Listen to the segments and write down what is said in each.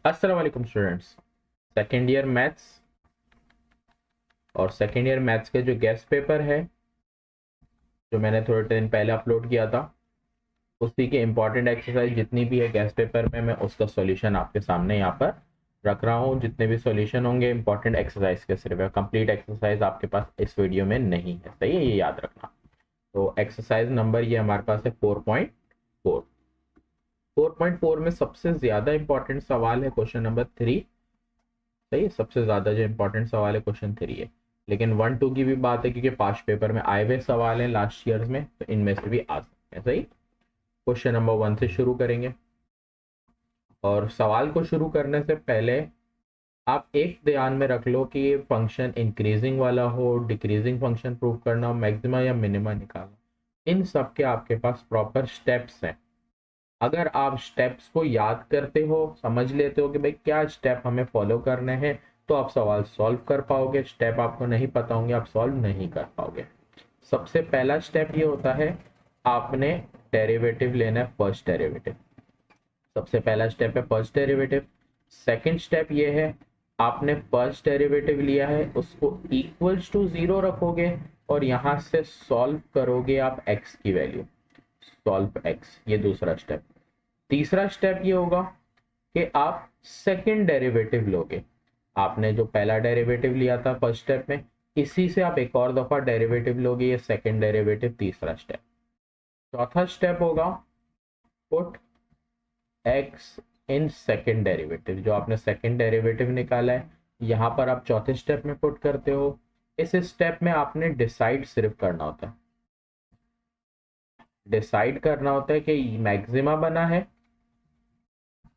अस्सलाम वालेकुम students. Second year maths और सेकेंड ईयर मैथ्स के जो गेस्ट पेपर है जो मैंने थोड़े दिन पहले अपलोड किया था, उसी के इम्पॉर्टेंट एक्सरसाइज जितनी भी है गेस्ट पेपर में, मैं उसका सॉल्यूशन आपके सामने यहाँ पर रख रहा हूँ। जितने भी सॉल्यूशन होंगे इंपॉर्टेंट एक्सरसाइज के सिर्फ है, कंप्लीट एक्सरसाइज आपके पास इस वीडियो में नहीं है। सही है, ये याद रखना। तो एक्सरसाइज नंबर ये हमारे पास है 4.4। 4.4 में सबसे ज्यादा इंपॉर्टेंट सवाल है क्वेश्चन नंबर 3। सही है, सबसे ज्यादा जो इंपॉर्टेंट सवाल है क्वेश्चन 3 है। लेकिन 1-2 की भी बात है क्योंकि पास्ट पेपर में आए हुए सवाल हैं लास्ट ईयर में, तो इनमें से भी आ सकते हैं। सही, क्वेश्चन नंबर 1 से शुरू करेंगे। और सवाल को शुरू करने से पहले आप एक ध्यान में रख लो कि ये फंक्शन इंक्रीजिंग वाला हो, डिक्रीजिंग फंक्शन प्रूव करना हो, मैक्सिमा या मिनिमा निकालना, इन सब के आपके पास प्रॉपर स्टेप्स हैं। अगर आप स्टेप्स को याद करते हो, समझ लेते हो कि भाई क्या स्टेप हमें फॉलो करने हैं, तो आप सवाल सॉल्व कर पाओगे। स्टेप आपको नहीं पता होंगे, आप सॉल्व नहीं कर पाओगे। सबसे पहला स्टेप ये होता है, आपने डेरिवेटिव लेना है, फर्स्ट डेरिवेटिव। सबसे पहला स्टेप है फर्स्ट डेरिवेटिव। सेकंड स्टेप ये है, आपने फर्स्ट डेरिवेटिव लिया है उसको इक्वल्स टू जीरो रखोगे और यहां से सॉल्व करोगे आप एक्स की वैल्यू। सॉल्व एक्स, ये दूसरा स्टेप। तीसरा स्टेप ये होगा कि आप सेकंड डेरिवेटिव लोगे। आपने जो पहला डेरिवेटिव लिया था फर्स्ट स्टेप में, इसी से आप एक और दफा डेरिवेटिव लोगे, ये सेकंड डेरिवेटिव, तीसरा स्टेप। चौथा स्टेप होगा put x in second derivative. जो आपने सेकंड डेरिवेटिव निकाला है यहां पर आप चौथे स्टेप में पुट करते हो। इस स्टेप में आपने डिसाइड सिर्फ करना होता है, डिसाइड करना होता है कि मैक्सिमा बना है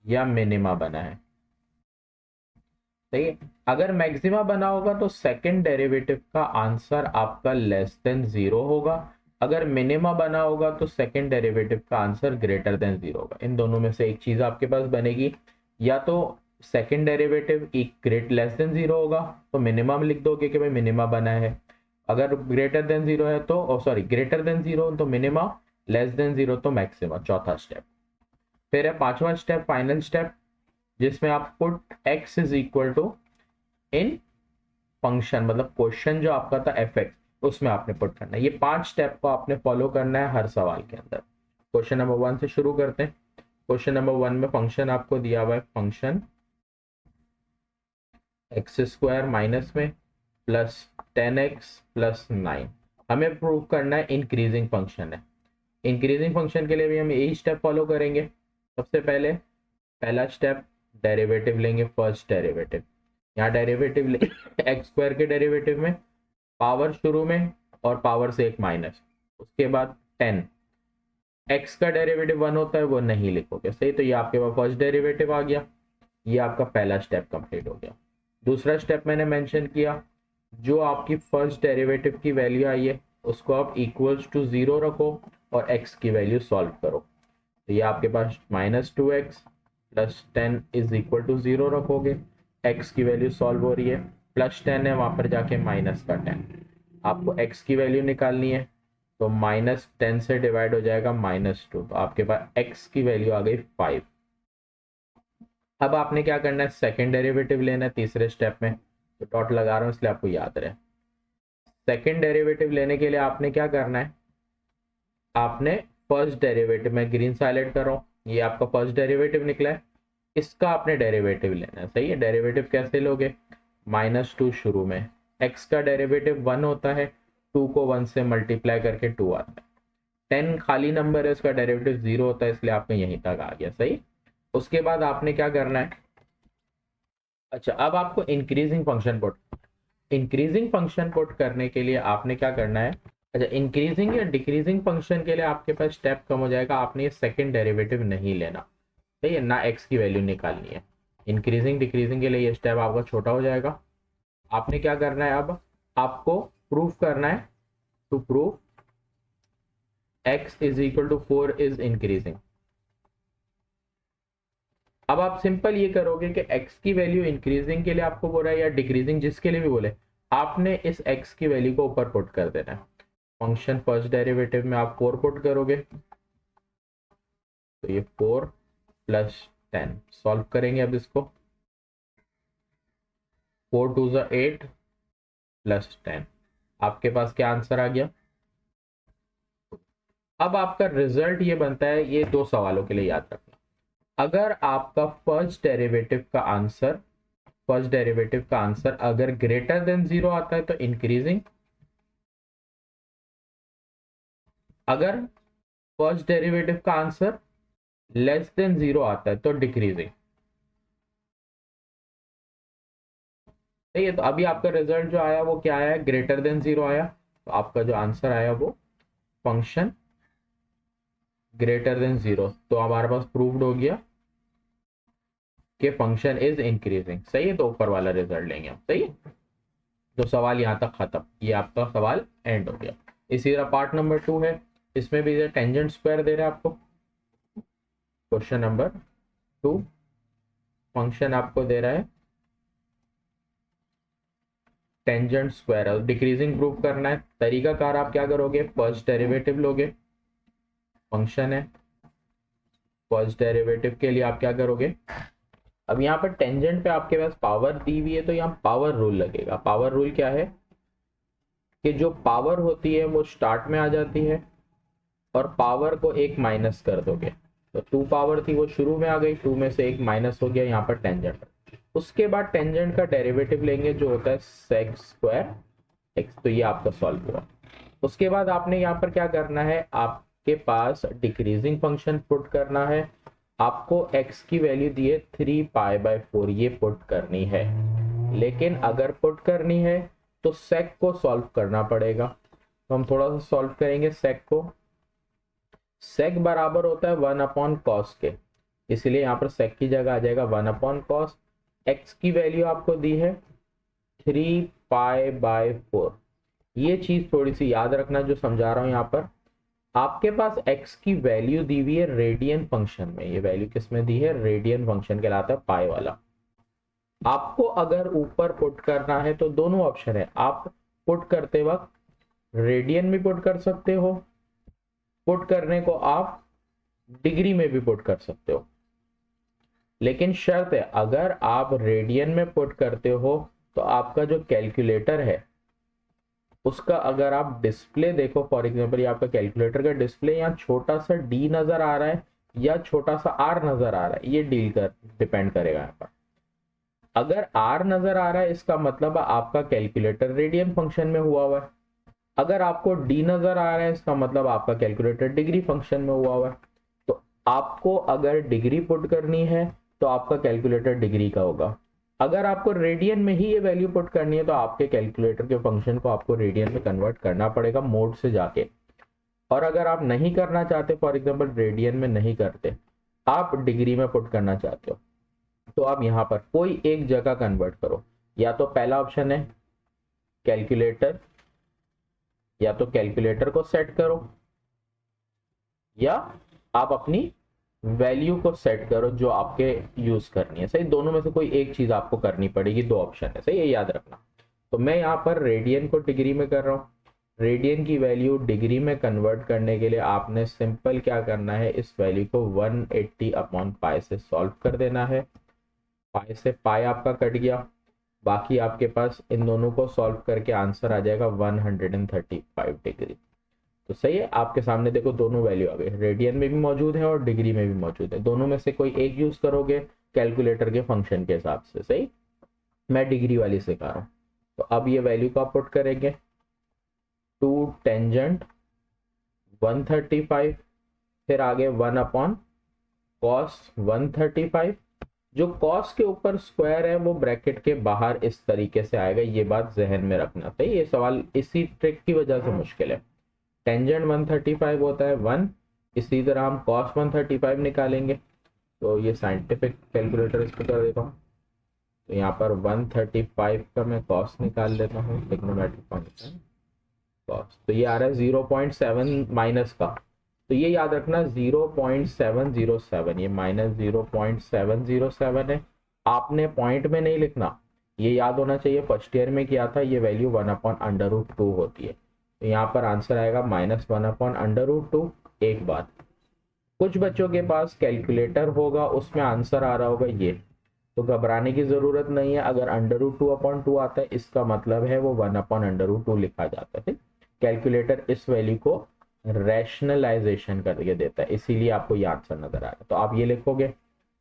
या मिनिमा बना है। सही है, अगर मैक्सिमा बना होगा तो सेकंड डेरिवेटिव का आंसर आपका लेस देन जीरो होगा। अगर मिनिमा बना होगा तो सेकंड डेरिवेटिव का आंसर ग्रेटर देन जीरो होगा। इन दोनों में से एक चीज आपके पास बनेगी, या तो सेकंड डेरिवेटिव एक ग्रेट लेस देन जीरो होगा तो मिनिमम लिख दोगे कि भाई मिनिमा बना है। अगर ग्रेटर देन जीरो है तो सॉरी ग्रेटर देन जीरो तो मिनिमा, लेस देन जीरो तो मैक्सिमा। चौथा स्टेप। फिर है पांचवा स्टेप, फाइनल स्टेप, जिसमें आप put x is equal to in function, मतलब क्वेश्चन जो आपका था एफ एक्स, उसमें आपने पुट करना है। ये 5 स्टेप को आपने फॉलो करना है हर सवाल के अंदर। क्वेश्चन नंबर 1 से शुरू करते हैं। क्वेश्चन नंबर 1 में फंक्शन आपको दिया हुआ है, फंक्शन एक्स स्क्वायर माइनस में प्लस 10x प्लस 9। हमें प्रूव करना है इंक्रीजिंग फंक्शन है। इंक्रीजिंग फंक्शन के लिए भी हम यही स्टेप फॉलो करेंगे। सबसे पहले पहला स्टेप, डेरिवेटिव लेंगे, फर्स्ट डेरिवेटिव। यहाँ डेरिवेटिव एक्स स्क्वायर के डेरिवेटिव में पावर शुरू में और पावर से एक माइनस, उसके बाद 10। एक्स का डेरिवेटिव 1 होता है, वो नहीं लिखोगे। सही, तो ये आपके पास फर्स्ट डेरिवेटिव आ गया। ये आपका पहला स्टेप कंप्लीट हो गया। दूसरा स्टेप मैंने मेंशन किया, जो आपकी फर्स्ट डेरिवेटिव की वैल्यू आई है उसको आप इक्वल्स टू जीरो रखो और एक्स की वैल्यू सॉल्व करो। तो ये आपके पास -2x plus 10 is equal to zero रखोगे, x की वैल्यू सॉल्व हो रही है, +10 है वहां पर जाके -10। आपको x की वैल्यू निकालनी है तो -10 से डिवाइड हो जाएगा -2, तो आपके पास x की वैल्यू आ गई 5। अब आपने क्या करना है, सेकेंड डेरिवेटिव लेना है तीसरे स्टेप में। तो डॉट लगा रहा हूँ इसलिए आपको याद रहे। सेकेंड डेरिवेटिव लेने के लिए आपने क्या करना है, आपने फर्स्ट डेरिवेटिव में ग्रीन साइलेंट कर रहा हूँ, ये आपका फर्स्ट डेरिवेटिव निकला है, इसका आपने डेरिवेटिव लेना है। सही है, डेरिवेटिव कैसे लोगे, -2 शुरू में, x का डेरिवेटिव 1 होता है, 2 को 1 से मल्टीप्लाई करके 2 आता है। 10 खाली नंबर है, उसका डेरिवेटिव 0 होता है, इसलिए आपने यहीं तक आ गया। सही, उसके बाद आपने क्या करना है, अच्छा अब आपको increasing function put, increasing function put करने के लिए आपने क्या करना है, अच्छा इंक्रीजिंग या डिक्रीजिंग फंक्शन के लिए आपके पास स्टेप कम हो जाएगा। आपने ये सेकंड डेरिवेटिव नहीं लेना, सही है ना, एक्स की वैल्यू निकालनी है। इंक्रीजिंग डिक्रीजिंग के लिए ये स्टेप आपका छोटा हो जाएगा। आपने क्या करना है, अब आपको प्रूफ करना है, to prove x is equal to 4 is increasing. अब आप सिंपल ये करोगे कि x की वैल्यू इंक्रीजिंग के लिए आपको बोला है या डिक्रीजिंग, जिसके लिए भी बोले, आपने इस x की वैल्यू को ऊपर पुट कर देना है। फंक्शन फर्स्ट डेरिवेटिव में आप 4 पुट करोगे तो ये 4 प्लस 10 सॉल्व करेंगे अब इसको। 4 2 8 प्लस 10, आपके पास क्या आंसर आ गया। अब आपका रिजल्ट ये बनता है, ये दो सवालों के लिए याद रखना, अगर आपका फर्स्ट डेरिवेटिव का आंसर अगर ग्रेटर देन 0 आता है तो इंक्रीजिंग, अगर फर्स्ट डेरिवेटिव का आंसर लेस देन 0 आता है तो डिक्रीजिंग। ठीक है, तो अभी आपका रिजल्ट जो आया वो क्या आया, ग्रेटर देन 0 आया, तो आपका जो आंसर आया वो फंक्शन ग्रेटर देन 0, तो हमारे पास प्रूव्ड हो गया कि फंक्शन इज इंक्रीजिंग। सही है, तो ऊपर वाला रिजल्ट लेंगे हम। सही है, तो सवाल यहाँ तक खत्म, ये आपका सवाल एंड हो गया। इसी तरह पार्ट नंबर 2 है, इसमें भी टेंजेंट स्क्वायर दे रहे हैं आपको। क्वेश्चन नंबर 2, फंक्शन आपको दे रहा है टेंजेंट स्क्वायर, और डिक्रीजिंग प्रूव करना है। तरीका कार आप क्या करोगे, फर्स्ट डेरिवेटिव लोगे, फंक्शन है, फर्स्ट डेरिवेटिव के लिए आप क्या करोगे, अब यहाँ पर टेंजेंट पे आपके पास पावर दी हुई है तो यहाँ पावर रूल लगेगा। पावर रूल क्या है कि जो पावर होती है वो स्टार्ट में आ जाती है और पावर को एक माइनस कर दोगे, तो 2 पावर थी वो शुरू में आ गई, 2 में से एक माइनस हो गया यहाँ पर टेंजेंट। उसके बाद टेंजेंट का डेरिवेटिव लेंगे जो होता है सेक स्क्वायर एक्स, तो ये आपका सॉल्व हुआ। उसके बाद आपने यहाँ पर क्या करना है, आपके पास डिक्रीजिंग फंक्शन पुट करना है, आपको x की वैल्यू दी है 3π/4, ये पुट करनी है। लेकिन अगर पुट करनी है तो सेक को सॉल्व करना पड़ेगा, तो हम थोड़ा सा सॉल्व करेंगे सेक को। सेक बराबर होता है 1/cos के, इसलिए यहाँ पर सेक की जगह आ जाएगा 1/cos। x की वैल्यू आपको दी है 3π/4। ये चीज थोड़ी सी याद रखना जो समझा रहा हूं, यहाँ पर आपके पास x की वैल्यू दी हुई है रेडियन फंक्शन में, ये वैल्यू किस में दी है, रेडियन फंक्शन कहलाता है पाई वाला। आपको अगर ऊपर पुट करना है तो दोनों ऑप्शन है, आप पुट करते वक्त रेडियन भी पुट कर सकते हो, पुट करने को आप डिग्री में भी पुट कर सकते हो, लेकिन शर्त है अगर आप रेडियन में पुट करते हो तो आपका जो कैलकुलेटर है उसका अगर आप डिस्प्ले देखो, फॉर एग्जांपल ये आपका कैलकुलेटर का डिस्प्ले, यहाँ छोटा सा डी नजर आ रहा है या छोटा सा आर नजर आ रहा है, ये डिपेंड करेगा यहाँ पर। अगर आर नजर आ रहा है इसका मतलब आपका कैलकुलेटर रेडियन फंक्शन में हुआ है, अगर आपको डी नजर आ रहा है इसका मतलब आपका कैलकुलेटर डिग्री फंक्शन में हुआ है। तो आपको अगर डिग्री पुट करनी है तो आपका कैलकुलेटर डिग्री का होगा, अगर आपको रेडियन में ही ये वैल्यू पुट करनी है तो आपके कैलकुलेटर के फंक्शन को आपको रेडियन में कन्वर्ट करना पड़ेगा मोड से जाके। और अगर आप नहीं करना चाहते, फॉर एग्जांपल रेडियन में नहीं करते, आप डिग्री में पुट करना चाहते हो, तो आप यहाँ पर कोई एक जगह कन्वर्ट करो, या तो पहला ऑप्शन है कैलकुलेटर, या तो कैलकुलेटर को सेट करो, या आप अपनी वैल्यू को सेट करो जो आपके यूज करनी है। सही, दोनों में से कोई एक चीज आपको करनी पड़ेगी, दो ऑप्शन है। सही, ये याद रखना। तो मैं यहाँ पर रेडियन को डिग्री में कर रहा हूँ, रेडियन की वैल्यू डिग्री में कन्वर्ट करने के लिए आपने सिंपल क्या करना है, इस वैल्यू को 180/π से सॉल्व कर देना है। पाई से पाई आपका कट गया, बाकी आपके पास इन दोनों को सॉल्व करके आंसर आ जाएगा 135 डिग्री। तो सही है, आपके सामने देखो दोनों वैल्यू आ गई, रेडियन में भी मौजूद है और डिग्री में भी मौजूद है, दोनों में से कोई एक यूज करोगे कैलकुलेटर के फंक्शन के हिसाब से। सही, मैं डिग्री वाली सिखा रहा हूँ। तो अब ये वैल्यू को आप पुट करेंगे, 2 टेंजेंट 135, फिर आगे 1/cos 135, जो cos के ऊपर स्क्वायर है वो ब्रैकेट के बाहर इस तरीके से आएगा, ये बात जहन में रखना। सही, ये सवाल इसी ट्रिक की वजह से मुश्किल है। टेंजेंट 135 होता है 1, इसी तरह हम cos 135 निकालेंगे, तो ये साइंटिफिक कैलकुलेटर इस पर कर देता हूँ, तो यहाँ पर 135 का मैं cos निकाल लेता हूँ, ट्रिग्नोमेट्रिक फंक्शन cos, तो ये आ रहा है 0.7 माइनस का, तो ये याद रखना 0.707, ये -0.707 है, आपने पॉइंट में नहीं लिखना, ये याद होना चाहिए, फर्स्ट ईयर में किया था, ये वैल्यू 1/√2 होती है, तो यहाँ पर आंसर आएगा -1/√2। एक बात, कुछ बच्चों के पास कैलकुलेटर होगा उसमें आंसर आ रहा होगा ये, तो घबराने की ज़रूरत नहीं है। अगर √2/2 आता है इसका मतलब है वो 1/√2 लिखा जाता है। कैलकुलेटर इस वैल्यू को रैशनलाइजेशन करके देता है, इसीलिए आपको ये आंसर नजर आ रहा है। तो आप ये लिखोगे,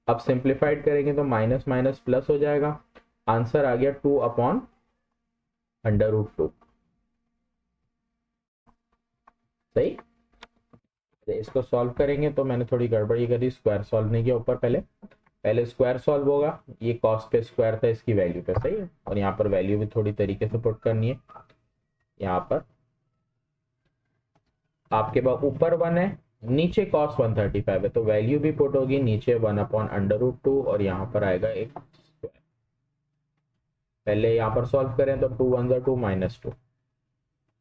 अब सिंप्लीफाइड करेंगे तो माइनस माइनस प्लस हो जाएगा, आंसर आ गया 2/√2। सही। तो इसको सॉल्व करेंगे तो मैंने थोड़ी गड़बड़ी करी, स्क्वायर सॉल्व नहीं किया ऊपर, पहले स्क्वायर सॉल्व होगा। ये कॉस पे स्क्वायर था इसकी वैल्यू पे, सही है। और यहाँ पर वैल्यू भी थोड़ी तरीके से पुट करनी है। यहाँ पर आपके पास ऊपर 1 है, नीचे cos 135 है, तो वैल्यू भी पुट होगी नीचे 1/√2 और यहाँ पर आएगा एक स्क्वायर। पहले यहाँ पर सॉल्व करें तो 2 1 2 -2,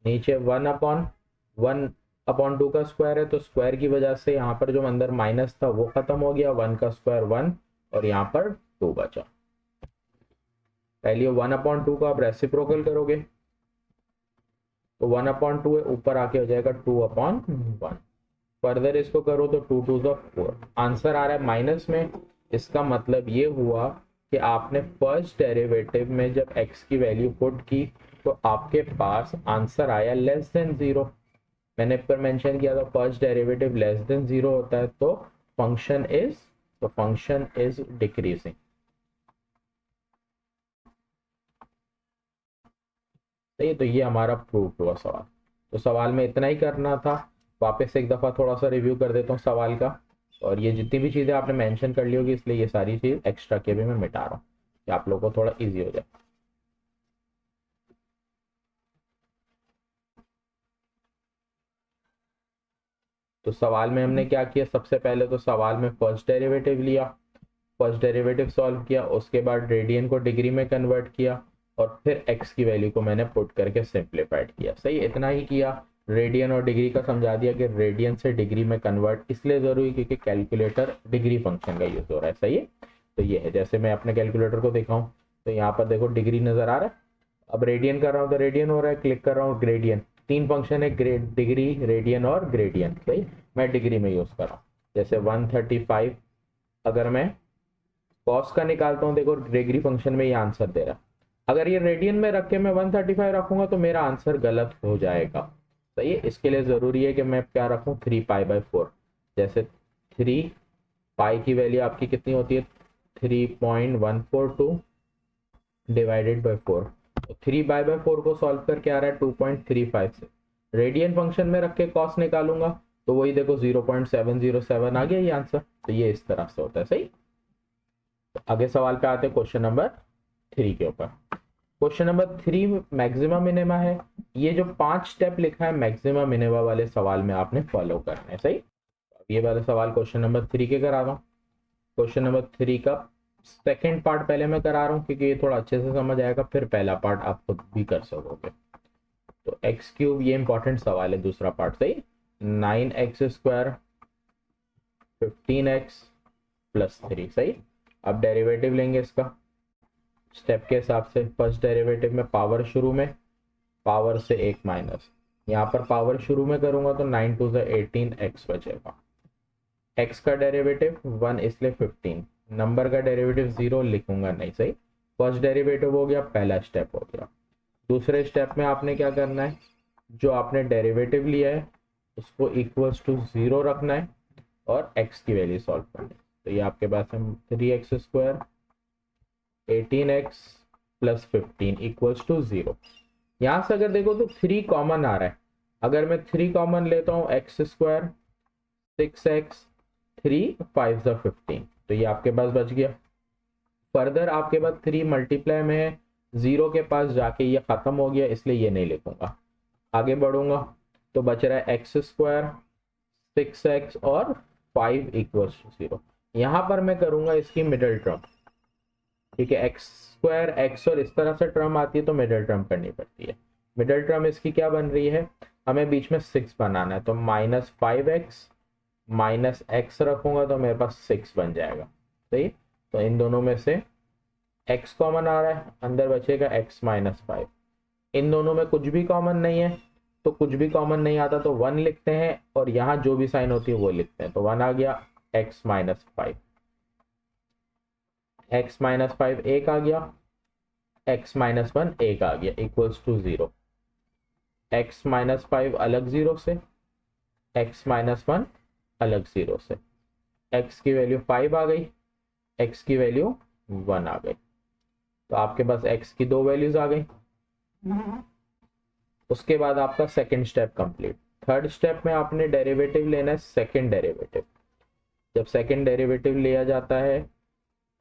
नीचे 1/2 का स्क्वायर है, तो स्क्वायर की वजह से यहाँ पर जो अंदर माइनस था वो खत्म हो गया, 1 का स्क्वायर 1 और यहाँ पर 2 बचा। पहले 1/2 का आप रेसिप्रोकल करोगे तो 1/2 है, ऊपर आके हो जाएगा 2/1। फर्दर इसको करो तो 2 2 4, आंसर आ रहा है माइनस में। इसका मतलब ये हुआ कि आपने फर्स्ट डेरिवेटिव में जब x की वैल्यू पुट की तो आपके पास आंसर आया लेस देन 0। मैंने पर मेंशन किया था फर्स्ट डेरिवेटिव लेस देन 0 होता है तो फंक्शन इज डिक्रीजिंग। सही, तो ये हमारा प्रूव हुआ सवाल। तो सवाल में इतना ही करना था। वापस एक दफ़ा थोड़ा सा रिव्यू कर देता हूँ सवाल का, और ये जितनी भी चीज़ें आपने मेंशन कर ली होगी इसलिए ये सारी चीज़ एक्स्ट्रा के भी मैं मिटा रहा हूँ कि आप लोगों को थोड़ा इजी हो जाए। तो सवाल में हमने क्या किया, सबसे पहले तो सवाल में फर्स्ट डेरिवेटिव लिया, फर्स्ट डेरिवेटिव सॉल्व किया, उसके बाद रेडियन को डिग्री में कन्वर्ट किया और फिर x की वैल्यू को मैंने पुट करके सिंप्लीफाइड किया। सही, इतना ही किया। रेडियन और डिग्री का समझा दिया कि रेडियन से डिग्री में कन्वर्ट इसलिए जरूरी क्योंकि कैलकुलेटर डिग्री फंक्शन का यूज हो रहा है। सही है, तो ये है, जैसे मैं अपने कैलकुलेटर को दिखाऊं तो यहाँ पर देखो डिग्री नजर आ रहा है। अब रेडियन कर रहा हूँ तो रेडियन हो रहा है, क्लिक कर रहा हूँ ग्रेडियन, 3 फंक्शन है, डिग्री, रेडियन और ग्रेडियन। सही, मैं डिग्री में यूज कर रहा हूँ। जैसे 135 अगर मैं कॉस का निकालता हूँ, देखो डिग्री फंक्शन में ये आंसर दे रहा है। अगर ये रेडियन में रख के मैं 135 रखूंगा तो मेरा आंसर गलत हो जाएगा। सही है, इसके लिए जरूरी है कि मैं क्या रखूं, 3π/4। जैसे 3 पाई की वैल्यू आपकी कितनी होती है, 3.142 डिवाइडेड बाई 4। तो 3π/4 को सॉल्व करके आ रहा है 2.35 से। रेडियन फंक्शन में रख के कॉस निकालूंगा तो वही देखो 0.707 आ गया ये आंसर। तो ये इस तरह से होता है। सही, आगे सवाल पे आते हैं क्वेश्चन नंबर 3 के ऊपर। क्वेश्चन नंबर 3 मैक्सिमम मिनिमा है। ये जो 5 स्टेप लिखा है मैक्सिमम मिनिमा वाले सवाल में आपने फॉलो करना है। सही, ये वाला सवाल क्वेश्चन नंबर 3 के करा रहा हूँ। क्वेश्चन नंबर 3 का सेकेंड पार्ट पहले मैं करा रहा हूँ क्योंकि ये थोड़ा अच्छे से समझ आएगा, फिर पहला पार्ट आप खुद भी कर सकोगे। तो x3 ये इंपॉर्टेंट सवाल है, दूसरा पार्ट। सही, 9x² 15x + 3। सही, अब डेरिवेटिव लेंगे इसका स्टेप के हिसाब से। फर्स्ट डेरिवेटिव में पावर शुरू में, पावर से 1 माइनस, यहाँ पर पावर शुरू में करूंगा तो 9 2 18x बचेगा। x का डेरिवेटिव 1 इसलिए 15, नंबर का डेरिवेटिव 0 लिखूंगा नहीं। सही, फर्स्ट डेरिवेटिव हो गया, पहला स्टेप हो गया। दूसरे स्टेप में आपने क्या करना है, जो आपने डेरिवेटिव लिया है उसको इक्वल्स टू 0 रखना है और x की वैल्यू सॉल्व करनी है। तो ये आपके पास है 3x² 18x + 15 इक्वल्स टू 0। यहाँ से अगर देखो तो 3 कॉमन आ रहा है। अगर मैं 3 कॉमन लेता हूँ, x² 6x 3 5 15, तो ये आपके पास बच गया। फर्दर आपके पास 3 मल्टीप्लाई में है, 0 के पास जाके ये खत्म हो गया इसलिए ये नहीं लिखूंगा। आगे बढ़ूंगा तो बच रहा है x² 6x और 5 = 0। यहाँ पर मैं करूंगा इसकी मिडिल टर्म, ठीक है, x² x और इस तरह से टर्म आती है तो मिडिल टर्म करनी पड़ती है। मिडिल टर्म इसकी क्या बन रही है, हमें बीच में 6 बनाना है, तो -5x -x रखूंगा तो मेरे पास 6 बन जाएगा। सही, तो इन दोनों में से x कॉमन आ रहा है, अंदर बचेगा x - 5। इन दोनों में कुछ भी कॉमन नहीं है, तो कुछ भी कॉमन नहीं आता तो 1 लिखते हैं और यहाँ जो भी साइन होती है वो लिखते हैं। तो 1 आ गया, x - 5। x माइनस 5 एक आ गया, x माइनस 1 एक आ गया, इक्वल्स टू 0। x माइनस 5 अलग 0 से, x माइनस 1 अलग 0 से, x की वैल्यू 5 आ गई, x की वैल्यू 1 आ गई। तो आपके पास x की दो वैल्यूज आ गई। उसके बाद आपका second step complete. Third step में आपने डेरिवेटिव लेना है सेकंड डेरिवेटिव। जब सेकंड डेरिवेटिव लिया जाता है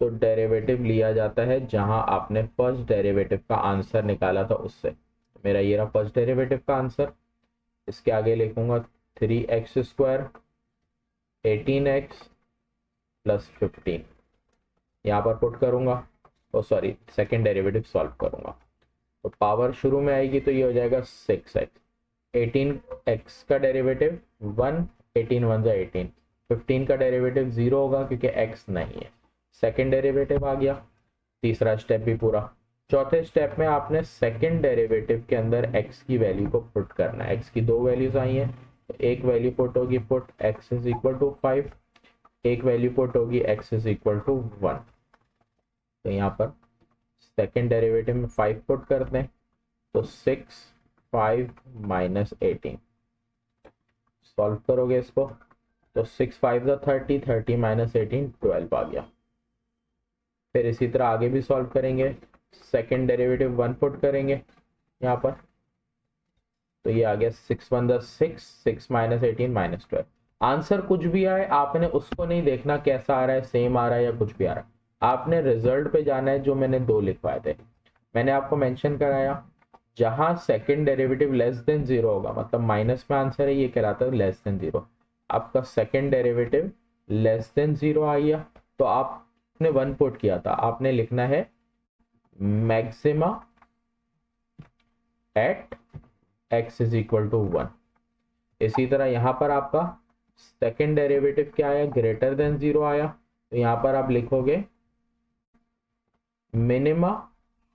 तो डेरिवेटिव लिया जाता है जहां आपने फर्स्ट डेरिवेटिव का आंसर निकाला था उससे। मेरा ये रहा फर्स्ट डेरिवेटिव का आंसर। इसके आगे लिखूंगा 3x स्क्वायर 18x प्लस 15, यहाँ पर पुट करूंगा, ओ सॉरी सेकेंड डेरिवेटिव सॉल्व करूंगा। तो पावर शुरू में आएगी तो ये हो जाएगा 6x, 18x का डेरिवेटिव 1, 18 1 जा 18, 15 का डेरिवेटिव 0 होगा क्योंकि x नहीं है। सेकेंड डेरिवेटिव आ गया, तीसरा स्टेप भी पूरा। चौथे स्टेप में आपने सेकेंड डेरिवेटिव के अंदर x की वैल्यू को पुट करना है। x की दो वैल्यूज आई हैं, तो एक वैल्यू पुट होगी put x is equal to 5, एक वैल्यू पुट होगी x इज इक्वल टू 1। तो यहाँ पर सेकेंड डेरिवेटिव में 5 पुट करते हैं तो 6 5 माइनस 18, सॉल्व करोगे इसको तो 6 5 30, 30 माइनस 18 12 आ गया। फिर इसी तरह आगे भी सॉल्व करेंगे, सेकेंड डेरिवेटिव 1 पुट करेंगे यहाँ पर, तो ये आ गया 6 1 6, 6 माइनस 18 माइनस 12। आंसर कुछ भी आए आपने उसको नहीं देखना कैसा आ रहा है, सेम आ रहा है या कुछ भी आ रहा है, आपने रिजल्ट पे जाना है। जो मैंने दो लिखवाए थे, मैंने आपको मेंशन कराया जहां सेकंड डेरिवेटिव लेस देन 0 होगा, मतलब माइनस में आंसर है, ये कहलाता है लेस देन 0। आपका सेकंड डेरिवेटिव लेस देन 0 आ गया तो आपने 1 पुट किया था, आपने लिखना है maxima at x is equal to 1। इसी तरह यहां पर आपका सेकंड डेरिवेटिव क्या आया, ग्रेटर देन 0 आया, तो यहां पर आप लिखोगे minima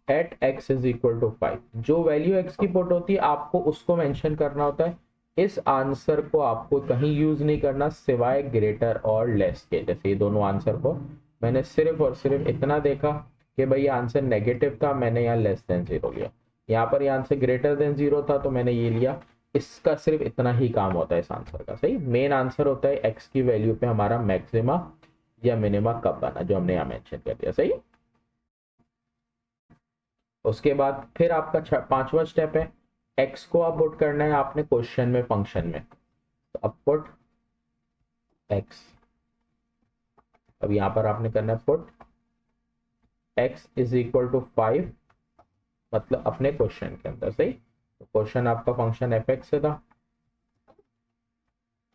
at x is equal to 5। जो वैल्यू x की पुट होती है आपको उसको मेंशन करना होता है। इस आंसर को आपको कहीं यूज नहीं करना सिवाय ग्रेटर और लेस के। जैसे ये दोनों आंसर को मैंने सिर्फ और सिर्फ इतना देखा कि भाई आंसर नेगेटिव था, मैंने यहाँ लेस देन 0 लिया। यहाँ पर यह आंसर ग्रेटर देन 0 था तो मैंने ये लिया। इसका सिर्फ इतना ही काम होता है इस आंसर का। सही, मेन आंसर होता है x की वैल्यू पे हमारा मैक्सिमा या मिनिमा कब बना, जो हमने यहाँ मेंशन कर दिया। सही, उसके बाद फिर आपका पांचवा स्टेप है, x को आप पुट करना है आपने क्वेश्चन में फंक्शन में। तो अब पुट x, अब यहां पर आपने करना है put x is equal to 5, मतलब अपने क्वेश्चन के अंदर। सही, तो क्वेश्चन आपका फंक्शन fx से था।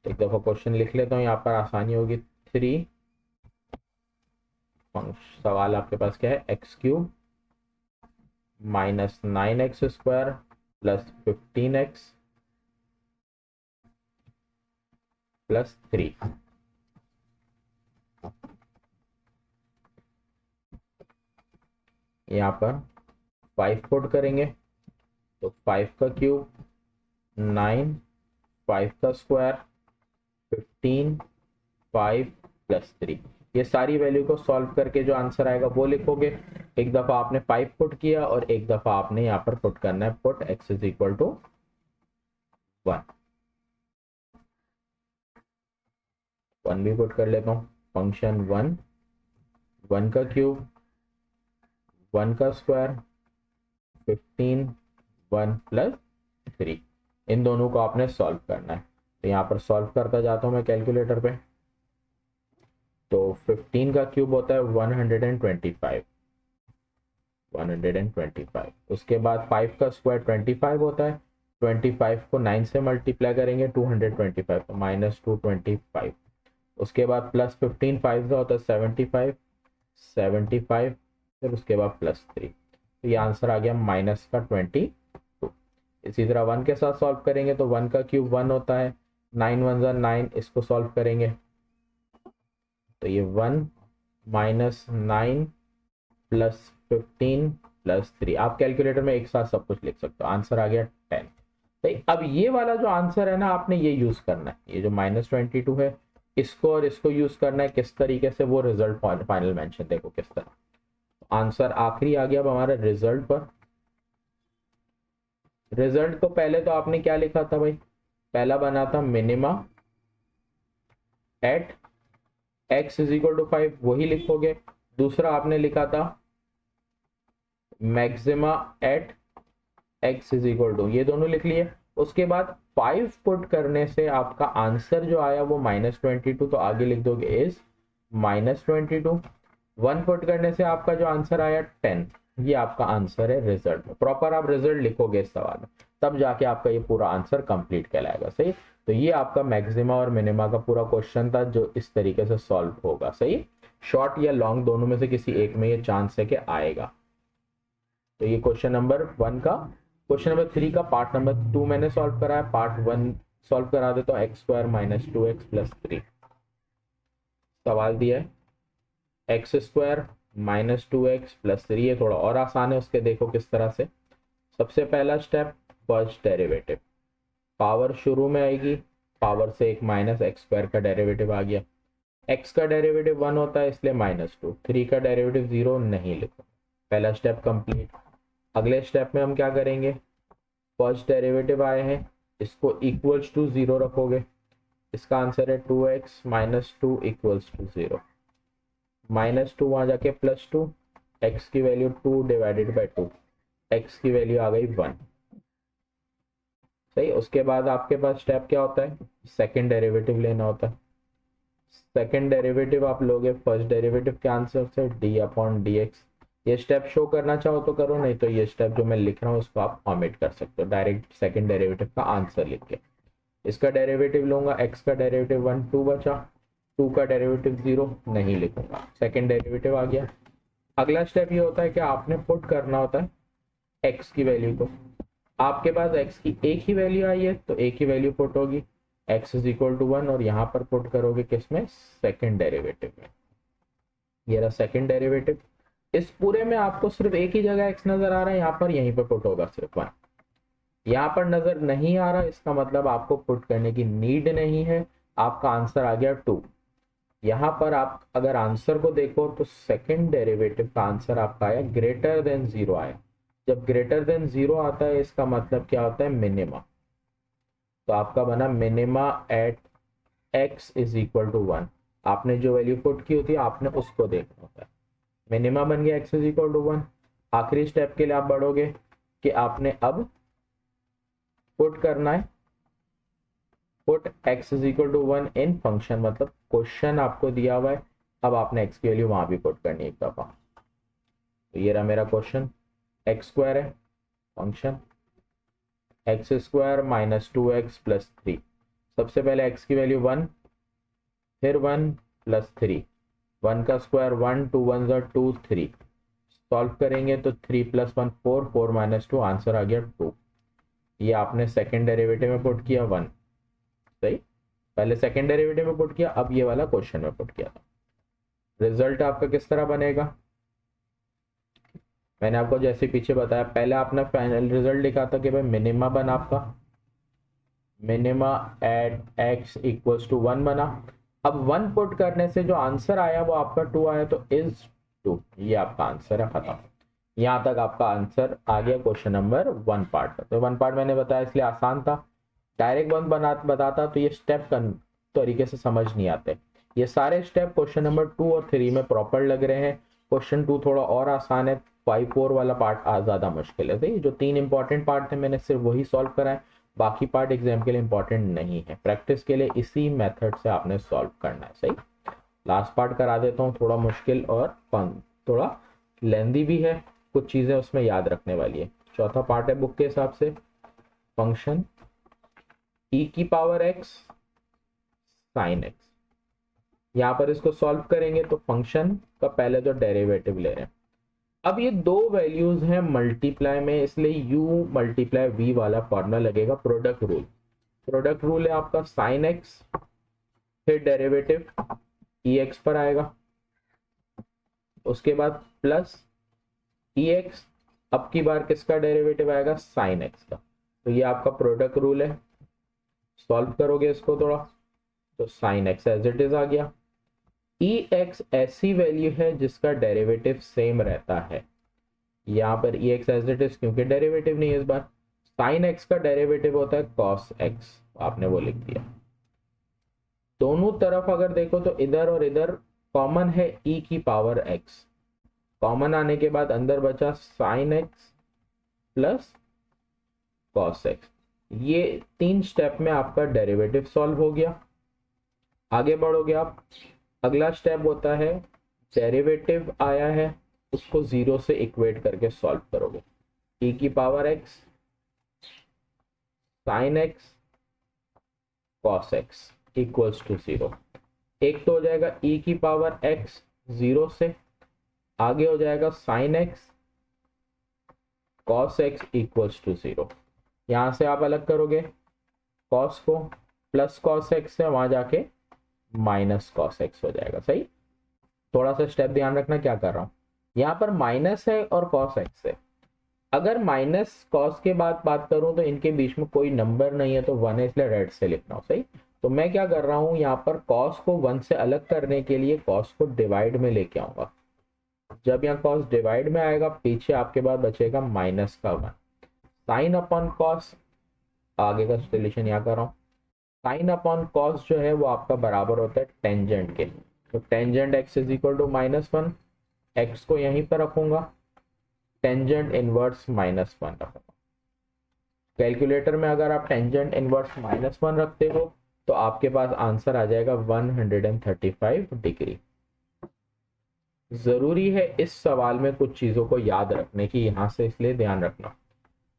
एक दफा क्वेश्चन लिख लेता हूँ, यहाँ पर आसानी होगी। 3 सवाल आपके पास क्या है, x cube minus 9x square plus 15x plus 3। यहाँ पर 5 पुट करेंगे तो 5 का क्यूब 9, 5 का स्क्वायर 15, 5 प्लस 3। ये सारी वैल्यू को सॉल्व करके जो आंसर आएगा वो लिखोगे। एक दफा आपने 5 पुट किया और एक दफा आपने यहाँ पर पुट करना है put x is equal to 1। 1 भी पुट कर लेता हूँ, फंक्शन 1, 1 का क्यूब 1 का स्क्वायर 15, 1 प्लस 3। इन दोनों को आपने सॉल्व करना है। तो यहाँ पर सॉल्व करता जाता हूँ मैं कैलकुलेटर पे। तो 15 का क्यूब होता है 125, 125। उसके बाद 5 का स्क्वायर 25 होता है, 25 को 9 से मल्टीप्लाई करेंगे 225, तो माइनस 225। उसके बाद प्लस 15 5 का होता है 75, 75, फिर उसके बाद प्लस 3। तो ये आंसर आ गया माइनस का 22। इसी तरह 1 के साथ सॉल्व करेंगे तो 1 का क्यूब 1 होता है, 9 1 9, इसको सॉल्व करेंगे तो ये 1 माइनस 9 प्लस 15 प्लस 3। आप कैलकुलेटर में एक साथ सब कुछ लिख सकते हो, आंसर आ गया 10। तो अब ये वाला जो आंसर है ना, आपने ये यूज करना है, ये जो माइनस 22 है इसको और इसको यूज करना है। किस तरीके से, वो रिजल्ट फाइनल मेंशन देखो किस तरह। आंसर आखिरी आ गया अब हमारा रिजल्ट पर। रिजल्ट तो पहले तो आपने क्या लिखा था भाई, पहला बना था minima at x is equal to 5, वही लिखोगे। दूसरा आपने लिखा था maxima at x is equal to, ये दोनों लिख लिए। उसके बाद 5 पुट करने से आपका आंसर जो आया वो -22, तो आगे लिख दोगे इज -22। 1 पुट करने से आपका जो आंसर आया 10, ये आपका आंसर है रिजल्ट। प्रॉपर आप रिजल्ट लिखोगे इस सवाल में, तब जाके आपका ये पूरा आंसर कंप्लीट कहलाएगा। सही, तो ये आपका मैक्सिमा और मिनिमा का पूरा क्वेश्चन था जो इस तरीके से सॉल्व होगा। सही, शॉर्ट या लॉन्ग दोनों में से किसी एक में ये चांस है कि आएगा। तो ये क्वेश्चन नंबर 1 का। क्वेश्चन नंबर 3 का पार्ट नंबर 2 मैंने सॉल्व करा है, पार्ट 1 सॉल्व करा देता हूँ। x square minus 2x plus 3 सवाल दिया है, x square minus 2x plus 3। ये थोड़ा और आसान है, उसके देखो किस तरह से। सबसे पहला स्टेप, फर्स्ट डेरिवेटिव, पावर शुरू में आएगी, पावर से एक माइनस, एक्स स्क्वायर का डेरिवेटिव आ गया। x का डेरिवेटिव 1 होता है इसलिए -2, 3 का डेरिवेटिव 0 नहीं लिखो। पहला स्टेप कंप्लीट। अगले स्टेप में हम क्या करेंगे, फर्स्ट डेरिवेटिव आए हैं, इसको इक्वल्स टू 0 रखोगे। इसका आंसर है 2x माइनस 2 इक्वल्स टू 0। -2 वहां जाके +2, x की वैल्यू 2 डिवाइडेड बाई 2, x की वैल्यू आ गई 1। सही, उसके बाद आपके पास स्टेप क्या होता है, सेकंड डेरिवेटिव लेना होता है। सेकंड डेरिवेटिव आप लोगे फर्स्ट डेरिवेटिव के आंसर से, d/dx। ये स्टेप शो करना चाहो तो करो, नहीं तो ये स्टेप जो मैं लिख रहा हूँ उसको आप ऑमिट कर सकते हो, डायरेक्ट सेकंड डेरिवेटिव का आंसर लिख के। इसका डेरिवेटिव लूंगा, x का डेरिवेटिव 1, 2 बचा, 2 का डेरिवेटिव 0 नहीं लिखूंगा, सेकंड डेरिवेटिव आ गया। अगला स्टेप ये होता है कि आपने पुट करना होता है x की वैल्यू को। आपके पास x की एक ही वैल्यू आई है तो एक ही वैल्यू पुट होगी, x इज इक्वल टू 1, और यहाँ पर पुट करोगे किसमें, सेकंड डेरिवेटिव में। ये रहा सेकंड डेरिवेटिव। इस पूरे में आपको सिर्फ एक ही जगह x नजर आ रहा है, यहाँ पर यहीं पर पुट होगा सिर्फ 1। यहाँ पर नजर नहीं आ रहा, इसका मतलब आपको पुट करने की नीड नहीं है, आपका आंसर आ गया 2। यहाँ पर आप अगर आंसर को देखो तो सेकंड डेरिवेटिव का आंसर आपका आया ग्रेटर देन 0 आया। जब ग्रेटर देन 0 आता है इसका मतलब क्या होता है, मिनिमा। तो आपका बना minima at x is equal to 1। आपने जो वैल्यू पुट की होती है आपने उसको देखना होता है। मिनिमा बन गया x इज इक्वल टू 1। आखिरी स्टेप के लिए आप बढ़ोगे कि आपने अब पुट करना है, put x is equal to 1 in function, मतलब क्वेश्चन आपको दिया हुआ है, अब आपने x की वैल्यू वहां भी पुट करनी है एक दफा। तो ये रहा मेरा क्वेश्चन, एक्स स्क्वायर है function, x square minus 2x plus 3। सबसे पहले x की वैल्यू 1, फिर 1 प्लस 3, 1 का स्क्वायर 1, 2 1 2, 3। सॉल्व करेंगे तो 3 प्लस 1 4, 4 माइनस 2, आंसर आ गया 2। ये आपने सेकंड डेरिवेटिव में पुट किया 1। सही, पहले सेकंड डेरिवेटिव में पुट किया, अब ये वाला क्वेश्चन में पुट किया था। रिजल्ट आपका किस तरह बनेगा, मैंने आपको जैसे पीछे बताया, पहले आपने फाइनल रिजल्ट लिखा था कि भाई मिनिमा बना आपका, minima at x equals to 1 बना। अब 1 पुट करने से जो आंसर आया वो आपका 2 आया, तो इज 2, ये आपका आंसर है, खत्म। यहाँ तक आपका आंसर आ गया क्वेश्चन नंबर 1 पार्ट का। तो 1 पार्ट मैंने बताया इसलिए आसान था, डायरेक्ट 1 बताता तो ये स्टेप तरीके से समझ नहीं आते। ये सारे स्टेप क्वेश्चन नंबर 2 और 3 में प्रॉपर लग रहे हैं। क्वेश्चन 2 थोड़ा और आसान है, 5 4 वाला पार्ट ज्यादा मुश्किल है। सही, जो 3 इंपॉर्टेंट पार्ट थे मैंने सिर्फ वही सॉल्व कराए, बाकी पार्ट एग्जाम के लिए इंपॉर्टेंट नहीं है। प्रैक्टिस के लिए इसी मेथड से आपने सॉल्व करना है। सही, लास्ट पार्ट करा देता हूँ, थोड़ा मुश्किल और थोड़ा लेंदी भी है, कुछ चीजें उसमें याद रखने वाली है। चौथा पार्ट है बुक के हिसाब से, फंक्शन e की पावर x साइन x। यहाँ पर इसको सॉल्व करेंगे तो फंक्शन का पहले तो डेरिवेटिव ले रहे हैं। अब ये दो वैल्यूज हैं मल्टीप्लाई में, इसलिए u मल्टीप्लाई v वाला फॉर्मूला लगेगा, प्रोडक्ट रूल। प्रोडक्ट रूल है आपका साइन x, फिर डेरिवेटिव ex पर आएगा, उसके बाद प्लस ex, अब की बार किसका डेरिवेटिव आएगा, साइन x का। तो ये आपका प्रोडक्ट रूल है। सॉल्व करोगे इसको थोड़ा तो sine x as it is आ गया, ई एक्स ऐसी वैल्यू है जिसका डेरिवेटिव सेम रहता है। यहाँ पर ई एक्स एज इट इज क्योंकि डेरिवेटिव नहीं है इस बार। साइन एक्स का डेरिवेटिव होता है कॉस एक्स, आपने वो लिख दिया। दोनों तरफ अगर देखो तो इधर और इधर कॉमन है ई की पावर एक्स, कॉमन आने के बाद अंदर बचा sign x plus cos x. ये 3 स्टेप में आपका डेरिवेटिव सॉल्व हो गया। आगे बढ़ोगे आप, अगला स्टेप होता है डेरिवेटिव आया है उसको 0 से इक्वेट करके सॉल्व करोगे। ई की power x sine x cos x equals to 0। एक तो हो जाएगा ई की पावर एक्स 0 से, आगे हो जाएगा sine x cos x equals to 0। यहां से आप अलग करोगे कॉस को, प्लस कॉस एक्स से वहां जाके माइनस कॉस एक्स हो जाएगा। सही, थोड़ा सा स्टेप ध्यान रखना क्या कर रहा हूं। यहाँ पर माइनस है और कॉस एक्स है। अगर माइनस कॉस के बाद बात करूं तो इनके बीच में कोई नंबर नहीं है तो 1 है, इसलिए रेड से लिख रहा हूं। सही, तो मैं क्या कर रहा हूं, यहाँ पर कॉस को 1 से अलग करने के लिए कॉस को डिवाइड में लेके आऊंगा। जब यहाँ कॉस डिवाइड में आएगा पीछे आपके पास बचेगा माइनस का 1। साइन अपॉन कॉस, आगे का सोल्यूशन यहाँ कर रहा हूँ। साइन अपॉन कॉस जो है वो आपका बराबर होता है टेंजेंट के, तो tangent x is equal to -1। X को यहीं पर रखूंगा, टेंजेंट इनवर्स -1 रखूंगा। कैलकुलेटर में अगर आप टेंजेंट इनवर्स -1 रखते हो तो आपके पास आंसर आ जाएगा 135 डिग्री। जरूरी है इस सवाल में कुछ चीजों को याद रखने की, यहां से इसलिए ध्यान रखना।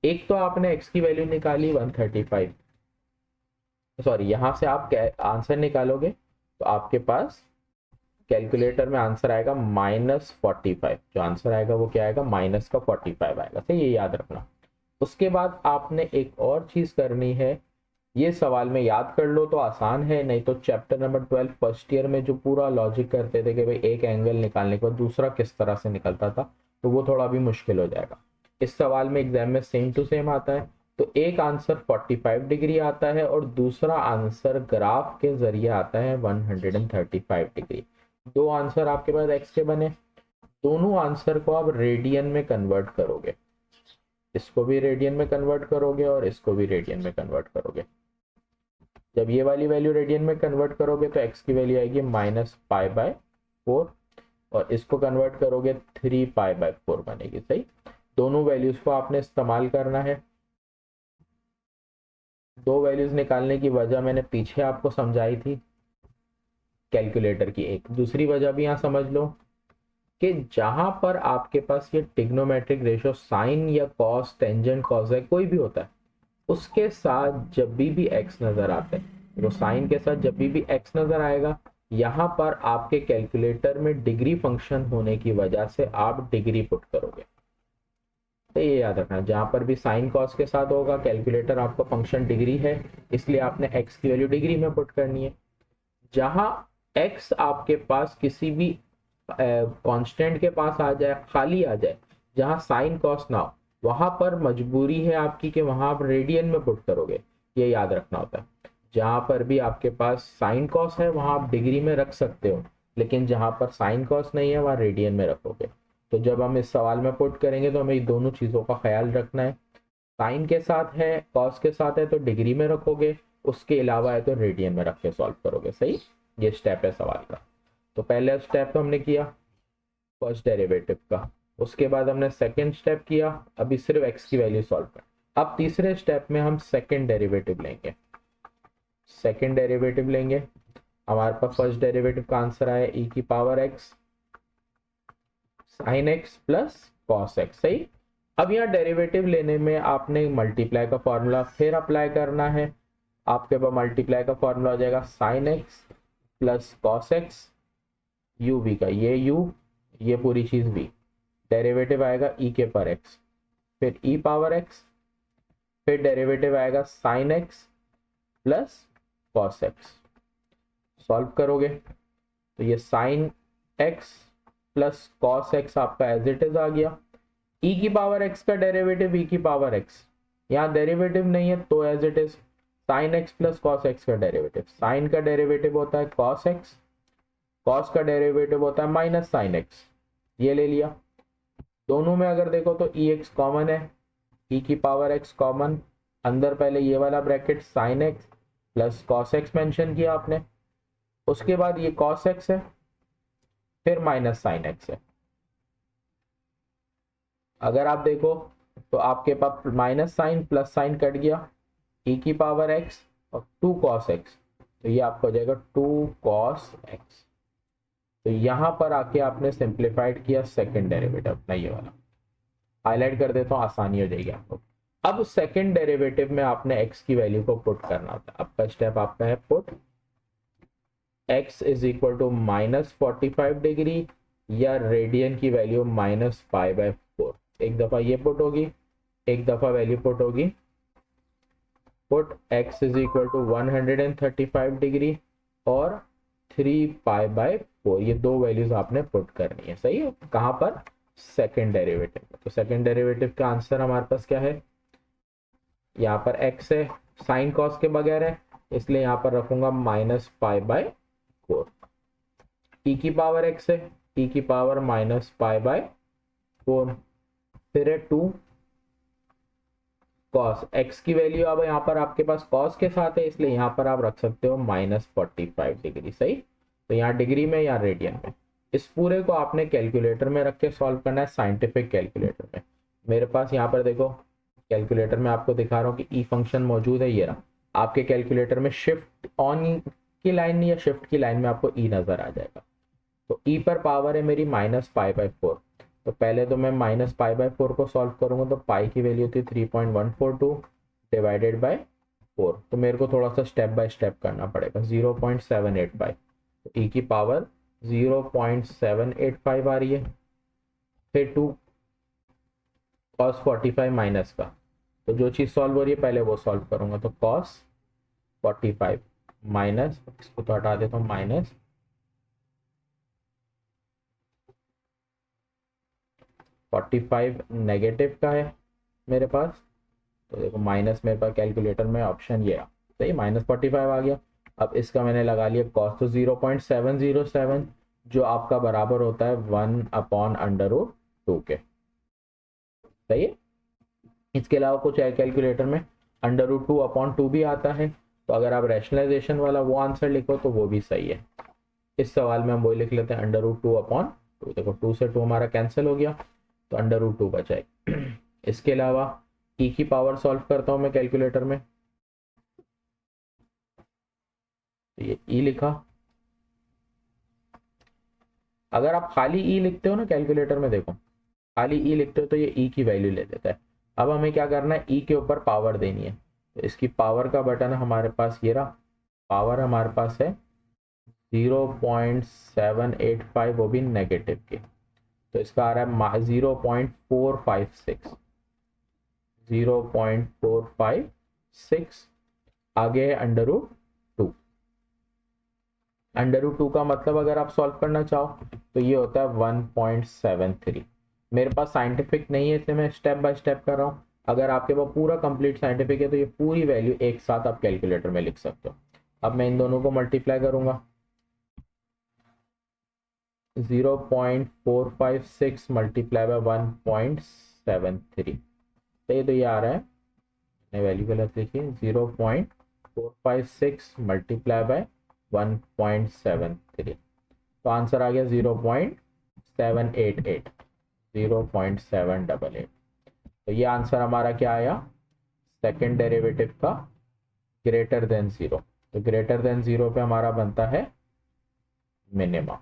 एक तो आपने एक्स की वैल्यू निकाली 135, सॉरी यहां से आप आंसर निकालोगे तो आपके पास कैलकुलेटर में आंसर आएगा -45। जो आंसर आएगा वो क्या आएगा, माइनस का 45 आएगा। तो ये याद रखना। उसके बाद आपने एक और चीज करनी है, ये सवाल में याद कर लो तो आसान है, नहीं तो चैप्टर नंबर 12 फर्स्ट ईयर में जो पूरा लॉजिक करते थे कि भाई एक एंगल निकालने के बाद दूसरा किस तरह से निकलता था, तो वो थोड़ा भी मुश्किल हो जाएगा। इस सवाल में एग्जाम में सेम टू सेम आता है। तो एक आंसर 45 डिग्री आता है और दूसरा आंसर ग्राफ के जरिए आता है 135 डिग्री। 2 आंसर आपके पास एक्स के बने, दोनों आंसर को आप रेडियन में कन्वर्ट करोगे। इसको भी रेडियन में कन्वर्ट करोगे और इसको भी रेडियन में कन्वर्ट करोगे। जब ये वाली वैल्यू रेडियन में कन्वर्ट करोगे तो x की वैल्यू आएगी -π/4 और इसको कन्वर्ट करोगे 3π/4 बनेगी। सही, दोनों वैल्यूज को आपने इस्तेमाल करना है। 2 वैल्यूज निकालने की वजह मैंने पीछे आपको समझाई थी कैलकुलेटर की। एक दूसरी वजह भी यहाँ समझ लो कि जहां पर आपके पास ये ट्रिग्नोमेट्रिक रेशियो साइन या कॉस टेंजेंट कॉस है कोई भी होता है, उसके साथ जब भी एक्स नजर आते हैं, तो साइन के साथ जब भी एक्स नजर आएगा यहाँ पर आपके कैलकुलेटर में डिग्री फंक्शन होने की वजह से आप डिग्री पुट करोगे। तो ये याद रखना, जहां पर भी साइन कॉस के साथ होगा कैलकुलेटर आपका फंक्शन डिग्री है, इसलिए आपने एक्स की वैल्यू डिग्री में पुट करनी है। जहां एक्स आपके पास किसी भी कांस्टेंट के पास आ जाए, खाली आ जाए, जहां साइन कॉस ना हो, वहां पर मजबूरी है आपकी कि वहां आप रेडियन में पुट करोगे। ये याद रखना होता है। जहां पर भी आपके पास साइन कॉस है वहां आप डिग्री में रख सकते हो, लेकिन जहां पर साइन कॉस नहीं है वहां रेडियन में रखोगे। तो जब हम इस सवाल में पुट करेंगे तो हमें दोनों चीजों का ख्याल रखना है। साइन के साथ है, कॉस के साथ है तो डिग्री में रखोगे, उसके अलावा है तो रेडियन में रख के सॉल्व करोगे। सही, ये स्टेप है सवाल का। तो पहले स्टेप तो हमने किया फर्स्ट डेरिवेटिव का, उसके बाद हमने सेकंड स्टेप किया, अभी सिर्फ एक्स की वैल्यू सॉल्व कर। अब तीसरे स्टेप में हम सेकंड डेरिवेटिव लेंगे। सेकंड डेरिवेटिव लेंगे, हमारे पास फर्स्ट डेरिवेटिव का आंसर आया ई की power x sine x plus cos x. सही, अब यहाँ डेरिवेटिव लेने में आपने मल्टीप्लाई का फॉर्मूला फिर अप्लाई करना है। आपके पास मल्टीप्लाई का फॉर्मूला हो जाएगा sine x plus cos x, u v का ये यू, ये पूरी चीज भी, डेरिवेटिव आएगा ई के पर एक्स, फिर ई पावर एक्स, फिर डेरिवेटिव आएगा sine x plus cos x. Solve करोगे तो ये sine x plus cos x आपका एज इट इज आ गया। ई की पावर एक्स का डेरिवेटिव ई की पावर एक्स, यहाँ डेरिवेटिव नहीं है तो as it is sine x plus cos x का डेरिवेटिव। साइन का डेरिवेटिव होता है कॉस एक्स, कॉस का डेरिवेटिव होता है माइनस साइन एक्स, ये ले लिया। दोनों में अगर देखो तो ई एक्स कॉमन है, ई की पावर एक्स कॉमन, अंदर पहले ये वाला bracket sign x plus cos x mention किया आपने, उसके बाद ये कॉस एक्स है, फिर माइनस साइन एक्स है। अगर आप देखो तो आपके पास minus sign plus sign cut गया, ई की पावर एक्स और 2 कॉस एक्स, तो ये आपको हो जाएगा 2 कॉस एक्स। तो यहां पर आके आपने सिंप्लीफाइड किया सेकंड डेरिवेटिव अपना, ये वाला हाईलाइट कर देता हूँ, आसानी हो जाएगी आपको। अब सेकंड डेरिवेटिव में आपने x की वैल्यू को पुट करना होता है। आपका स्टेप आपका है put x is equal to -45 degree या रेडियन की वैल्यू -π/4। एक दफा ये पुट होगी, एक दफा वैल्यू पुट होगी put x is equal to 135 degree और 3π/4, ये दो वैल्यूज आपने पुट करनी है। सही है, कहां पर? सेकंड डेरिवेटिव में। तो सेकंड डेरिवेटिव का आंसर हमारे पास क्या है? यहाँ पर x है, साइन कॉस के बगैर है, इसलिए यहाँ पर रखूंगा -π/4। e की पावर x है, e की पावर -π/4, फिर है 2 कॉस x की वैल्यू अब यहाँ पर आपके पास कॉस के साथ है, इसलिए यहाँ पर आप रख सकते हो -45 डिग्री। सही, तो यहाँ डिग्री में या रेडियन में। इस पूरे को आपने कैलकुलेटर में रख के सॉल्व करना है, साइंटिफिक कैलकुलेटर में। मेरे पास यहाँ पर देखो कैलकुलेटर में आपको दिखा रहा हूँ कि ई फंक्शन मौजूद है, ये रहा। आपके कैलकुलेटर में शिफ्ट ऑन की लाइन या शिफ्ट की लाइन में आपको ई नजर आ जाएगा। तो ई पर पावर है मेरी -π/4, तो पहले तो मैं -π/4 को सॉल्व करूंगा, तो पाई की वैल्यू थी 3.142 डिवाइडेड बाय 4, तो मेरे को थोड़ा सा स्टेप बाय स्टेप करना पड़ेगा। 0.785, तो ई की पावर 0.785 आ रही है। फिर 2 cos 45 माइनस का, तो जो चीज़ सॉल्व हो रही है पहले वो सॉल्व करूंगा। तो cos 45 माइनस, इसको तो हटा देता हूँ, माइनस 45 नेगेटिव का है मेरे पास, तो देखो माइनस मेरे पास कैलकुलेटर में ऑप्शन ये रहा। सही, -45 आ गया। अब इसका मैंने लगा लिया कॉस, तो 0.707 जो आपका बराबर होता है 1/√2 के। सही है, इसके अलावा कुछ है कैलकुलेटर में √2/2 भी आता है, तो अगर आप रैशनलाइजेशन वाला वो आंसर लिखो तो वो भी सही है। इस सवाल में हम वही लिख लेते हैं √2/2। देखो 2 से 2 हमारा कैंसिल हो गया, तो √2 बचाएगा। इसके अलावा ई की पावर सॉल्व करता हूं मैं कैलकुलेटर में, तो ये ई लिखा। अगर आप खाली ई लिखते हो ना कैलकुलेटर में, देखो खाली ई लिखते हो तो ये ई की वैल्यू ले लेता है। अब हमें क्या करना है, ई के ऊपर पावर देनी है, तो इसकी पावर का बटन हमारे पास ये रहा। पावर हमारे पास है 0.785, वो भी नेगेटिव की, तो इसका आ रहा है 0.456, 0.456। आगे है √2। √2 का मतलब अगर आप सॉल्व करना चाहो तो ये होता है 1.73। मेरे पास साइंटिफिक नहीं है इसलिए मैं स्टेप बाय स्टेप कर रहा हूँ। अगर आपके पास पूरा कंप्लीट साइंटिफिक है तो ये पूरी वैल्यू एक साथ आप कैलकुलेटर में लिख सकते हो। अब मैं इन दोनों को मल्टीप्लाई करूंगा, 0.456 मल्टीप्लाई बाय 1.73, तो ये आ रहा है, मैंने वैल्यू गलत लिखी, 0.456 मल्टीप्लाई बाय 1.73, तो आंसर आ गया 0.788, 0.788। तो ये आंसर हमारा क्या आया, सेकेंड डेरिवेटिव का ग्रेटर देन 0। तो ग्रेटर देन 0 पे हमारा बनता है मिनिमम।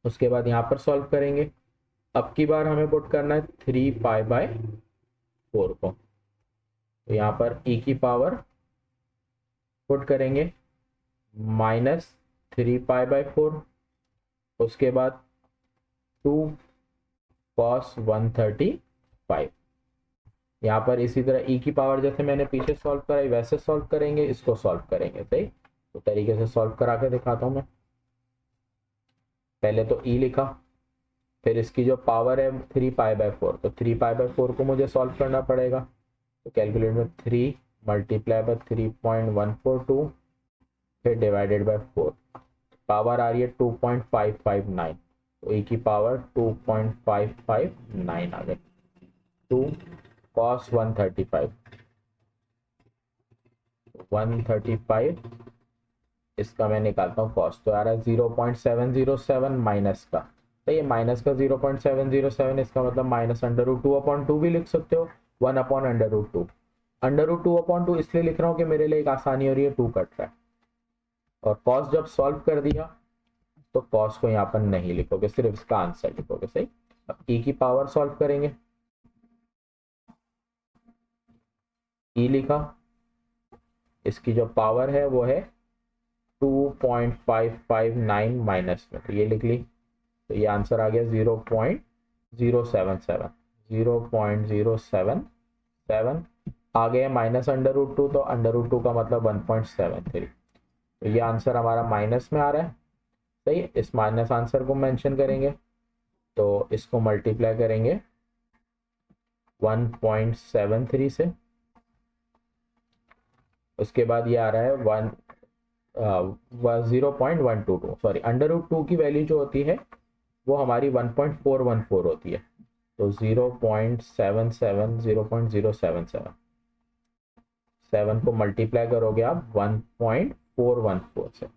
उसके बाद यहाँ पर सॉल्व करेंगे। अब की बार हमें पुट करना है 3π/4 को, तो यहाँ पर e की पावर पुट करेंगे -3π/4, उसके बाद 2 cos 135। यहाँ पर इसी तरह e की पावर जैसे मैंने पीछे सॉल्व कराई वैसे सॉल्व करेंगे, इसको सॉल्व करेंगे। सही, तो तरीके से सॉल्व करा के दिखाता हूँ मैं। पहले तो e लिखा, फिर इसकी जो पावर है 3π/4, तो 3π/4 को मुझे सॉल्व करना पड़ेगा। तो कैलकुलेटर में 3 मल्टीप्लाई बाय 3.142 फिर डिवाइडेड बाय 4, पावर आ रही है 2.559, तो e की पावर 2.559 आ गई। 2 cos 135 इसका मैं निकालता हूँ कॉस, तो आ रहा है 0.707 माइनस का, तो ये माइनस का 0.707, इसका मतलब माइनस अंडर रूट 2/2 भी लिख सकते हो, 1/√2। अंडर रूट 2/2 इसलिए लिख रहा हूँ कि मेरे लिए एक आसानी हो रही है, 2 कट रहा है। और कॉस जब सॉल्व कर दिया तो कॉस को यहाँ पर नहीं लिखोगे, सिर्फ इसका आंसर लिखोगे, सही। अब e की पावर सॉल्व करेंगे, e लिखा, इसकी जो पावर है वो है 2.559 माइनस में, तो ये लिख ली, तो ये आंसर आ गया 0.077, 0.077 आ गया माइनस अंडर रूट 2, तो अंडर रूट 2 का मतलब 1.73, तो ये आंसर हमारा माइनस में आ रहा है, सही। इस माइनस आंसर को मेंशन करेंगे, तो इसको मल्टीप्लाई करेंगे 1.73 से, उसके बाद ये आ रहा है 0.122, सॉरी अंडर रूट 2 की वैल्यू जो होती है वो हमारी 1.414 होती है, तो 0.77 0.077 7 को मल्टीप्लाई करोगे आप 1.414 से, तो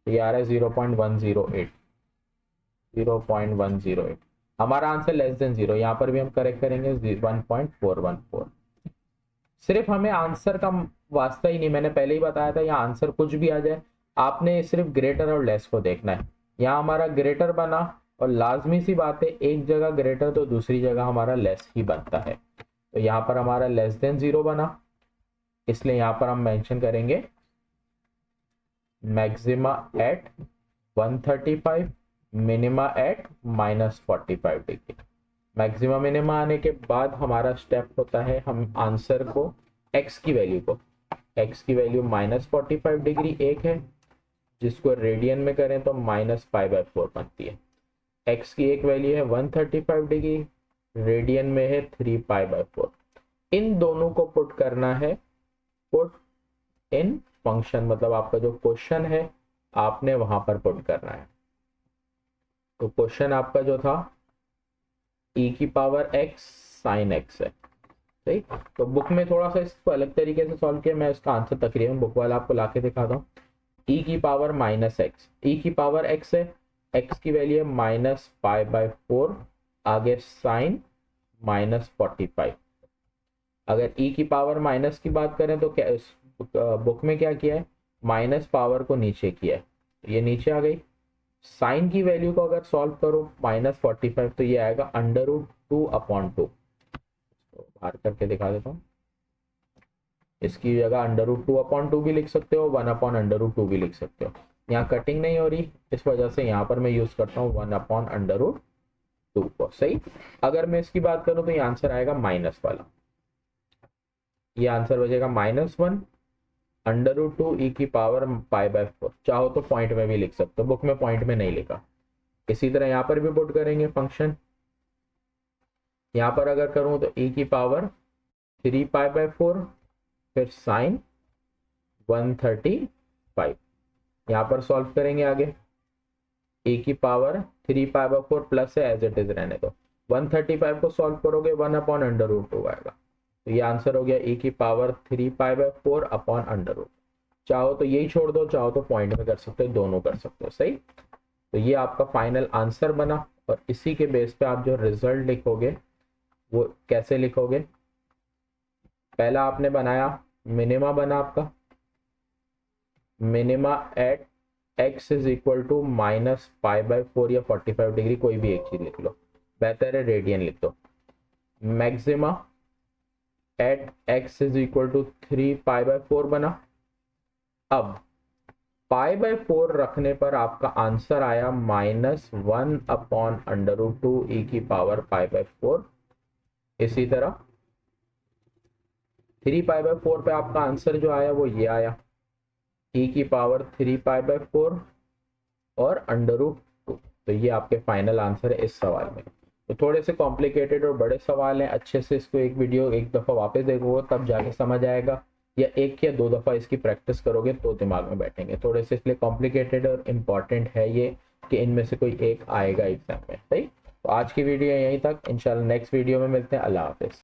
ये आ रहा है 0.108, 0.108। हमारा आंसर लेस देन 0, यहाँ पर भी हम करेक्ट करेंगे 1.414। सिर्फ हमें आंसर का वास्ता ही नहीं, मैंने पहले ही बताया था, यहाँ आंसर कुछ भी आ जाए, आपने सिर्फ ग्रेटर और लेस को देखना है। यहाँ हमारा ग्रेटर बना, और लाजमी सी बात है, एक जगह ग्रेटर तो दूसरी जगह हमारा लेस ही बनता है, तो यहाँ पर हमारा लेस देन 0 बना, इसलिए यहाँ पर हम मेंशन करेंगे maxima at 135, minima at -45 degree. Maxima minima आने के बाद हमारा स्टेप होता है, हम आंसर को x की वैल्यू -45 डिग्री एक है, जिसको रेडियन में करें तो -π/4 बनती है। x की एक वैल्यू है 135 डिग्री, रेडियन में है 3π/4। इन दोनों को पुट करना है, पुट इन फंक्शन, मतलब आपका जो क्वेश्चन है आपने वहां पर पुट करना है। तो क्वेश्चन आपका जो था e की पावर x sin x है, सही। तो बुक में थोड़ा सा इसको अलग तरीके से सॉल्व किया, मैं इसका आंसर तकरीबन बुक वाला आपको लाके दिखाता हूँ। e की पावर -x, e की पावर x है, x की वैल्यू है -π/4, आगे साइन -45। अगर e की पावर माइनस की बात करें तो क्या इस बुक में क्या किया है, माइनस पावर को नीचे किया है, ये नीचे आ गई। साइन की वैल्यू को अगर सॉल्व करो -45, तो ये आएगा अंडर रूट 2/2, तो बाहर करके दिखा देता हूँ, इसकी जगह अंडर रूट 2/2 भी लिख सकते हो, 1/√2 भी लिख सकते हो। यहाँ कटिंग नहीं हो रही, इस वजह से यहाँ पर मैं यूज करता हूँ 1/√2 को, सही। अगर मैं इसकी बात करूँ तो ये आंसर आएगा माइनस वाला, ये आंसर बचेगा -1 अंडर रूट 2 e की पावर π/4। चाहो तो पॉइंट में भी लिख सकते हो, बुक में पॉइंट में नहीं लिखा। इसी तरह यहाँ पर भी पुट करेंगे फंक्शन, यहाँ पर अगर करूँ तो e की पावर 3π/4, फिर साइन 135, यहाँ पर सॉल्व करेंगे आगे, e की पावर 3π/4 प्लस है, एज इट इज रहने दो, 135 को सॉल्व करोगे 1/√2 आएगा, तो ये आंसर हो गया e की पावर 3π/4/√। चाहो तो यही छोड़ दो, चाहो तो पॉइंट में कर सकते हो, दोनों कर सकते हो, सही। तो ये आपका फाइनल आंसर बना, और इसी के बेस पे आप जो रिजल्ट लिखोगे वो कैसे लिखोगे, पहला आपने बनाया मिनिमा, बना आपका minima at x is equal to -π/4 या 45 डिग्री, कोई भी एक चीज लिख लो, बेहतर है रेडियन लिख दो। Maxima at x is equal to 3π/4 बना। अब π/4 रखने पर आपका आंसर आया -1/√2 e की पावर π/4। इसी तरह 3π/4 पे आपका आंसर जो आया वो ये आया, e की पावर 3π/4 और अंडर रूट 2। तो ये आपके फाइनल आंसर है इस सवाल में। तो थोड़े से कॉम्प्लिकेटेड और बड़े सवाल हैं, अच्छे से इसको एक वीडियो एक दफ़ा वापस देखोगे तब जाके समझ आएगा या एक या दो दफ़ा इसकी प्रैक्टिस करोगे तो दिमाग में बैठेंगे। थोड़े से इसलिए कॉम्प्लिकेटेड और इम्पॉर्टेंट है ये कि इनमें से कोई एक आएगा एग्जाम में। सही, तो आज की वीडियो यहीं तक, इंशाल्लाह नेक्स्ट वीडियो में मिलते हैं। अल्लाह हाफिज़।